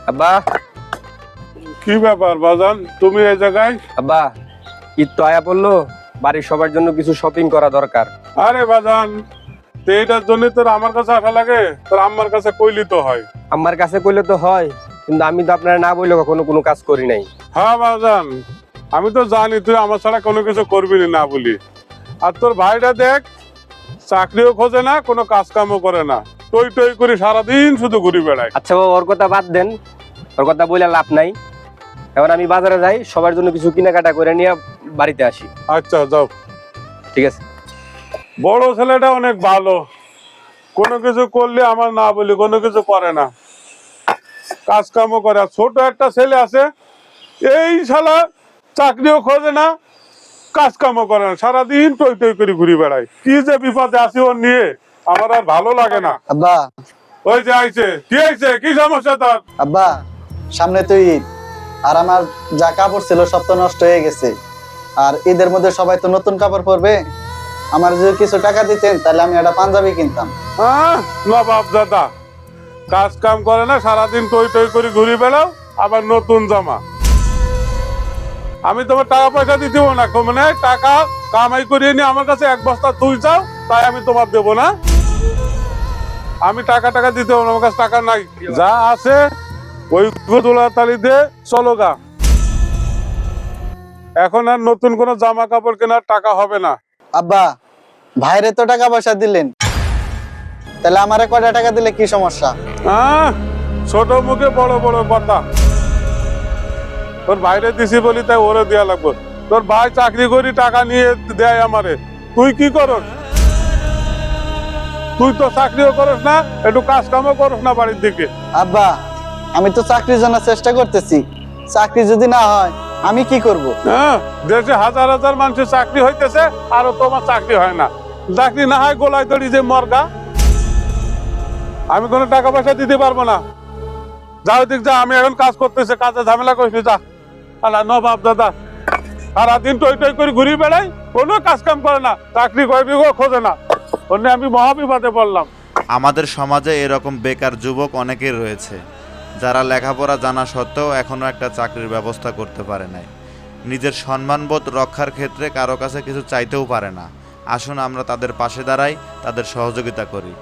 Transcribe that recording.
আব্বা। কি ব্যাপার বাজান, তুমি এই জায়গায়? আব্বা, ঈদ তো আয়া পড়লো, বাড়ির সবার জন্য কিছু শপিং করা দরকার। আরে বাজান, তো এইটার জন্য তোর আমার কাছে আসা লাগে? তোর আম্মার কাছে কইলি তো হয়। আমার কাছে কইলে তো হয়, কিন্তু আমি তো আপনার না বললে কখনো কোনো কাজ করি নাই। হ্যাঁ বাজান, আমি তো জানি তুই আমার ছাড়া কোনো কিছু করবি না বলি। আর তোর ভাইটা দেখ, চাকরিও খোঁজে না, কোনো কাজ কামও করে না, টই টই করে সারাদিন শুধু ঘুরে বেড়ায়। আচ্ছা বাবা, ওর কথা বাদ দেন, ওর কথা বলে লাভ নাই। এখন আমি বাজারে যাই, সবার জন্য কিছু কেনাকাটা করে নিয়ে বাড়িতে আসি। আচ্ছা যাও। ঠিক আছে। বড় ছেলেটা অনেক ভালো, কোনো কিছু করলে আমার না বলি কোনো কিছু করে না, কাজ কামও করে। আর ছোট একটা ছেলে আছে, এই শালা চাকরিও খোঁজে না, কাজ কামও করে না, সারাদিন টই টই করে ঘুরে বেড়ায়। কি যে বিপদে আছি ওর নিয়ে, আমার আর ভালো লাগে না। আব্বা। ওই যে আইছে, কি আইছে, কি সমস্যা তোর? আব্বা, সামনে তো ঈদ, আর আমার যা কাপড় ছিল সব তো নষ্ট হয়ে গেছে। আর ঈদের মধ্যে সবাই তো নতুন কাপড় পরবে, আমার যদি কিছু টাকা দিতেন তাহলে আমি একটা পাঞ্জাবি কিনতাম। হ্যাঁ নবাব দাদা, কাজ কাম করে না, সারাদিন টই টই করে ঘুরে বেড়াও, আবার নতুন জামা। আমি তোমার টাকা পয়সা দিতে না, মানে টাকা কামাই করিয়ে নিয়ে আমার কাছে এক বস্তা তুই চাও, তাই আমি তোমার দেবো না? আমি টাকা দিতে হবে না, আমার কাছে টাকা নাই, যা আছে ওই দোলা তালি দিয়ে চলো গা। এখন আর নতুন কোনো জামা কাপড় কেনার টাকা হবে না। আব্বা, ভাইরে তো টাকা পয়সা দিলেন, তাহলে আমারে কয়টা টাকা দিলে কি সমস্যা? হ্যাঁ, ছোট মুখে বড় বড় কথা। তোর বাইরে দিছি বলি তাই ওরে দেয়া লাগবে? তোর ভাই চাকরি করি টাকা নিয়ে দেয় আমারে, তুই কি করস? তুই তো চাকরিও করস না, একটু কাজ কামও করস না বাড়ির দিকে। আব্বা, আমি তো চাকরির জন্য চেষ্টা করতেছি, চাকরি যদি না হয় আমি কি করব? হ্যাঁ, দেশে হাজার হাজার মানুষের চাকরি হইতেছে, আরো তোমার চাকরি হয় না। চাকরি না হয় গোলায় দড়ি যে মর্গা। আমি কোনো টাকা পয়সা দিতে পারবো না, যা ওদিক যা, আমি এখন কাজ করতেছে, কাজে ঝামেলা করিস যা। আলা নবাব দাদা, সারাদিন টই টই করে ঘুরি বেড়াই, কোনো কাজ কাম করে না, চাকরি কয়বিগো খোঁজে না, অন্য আমি মহাবিপদে পড়লাম। আমাদের সমাজে এরকম বেকার যুবক অনেকেই রয়েছে, যারা লেখাপড়া জানা সত্ত্বেও এখনও একটা চাকরির ব্যবস্থা করতে পারে নাই। নিজের সম্মানবোধ রক্ষার ক্ষেত্রে কারো কাছে কিছু চাইতেও পারে না। আসুন আমরা তাদের পাশে দাঁড়াই, তাদের সহযোগিতা করি।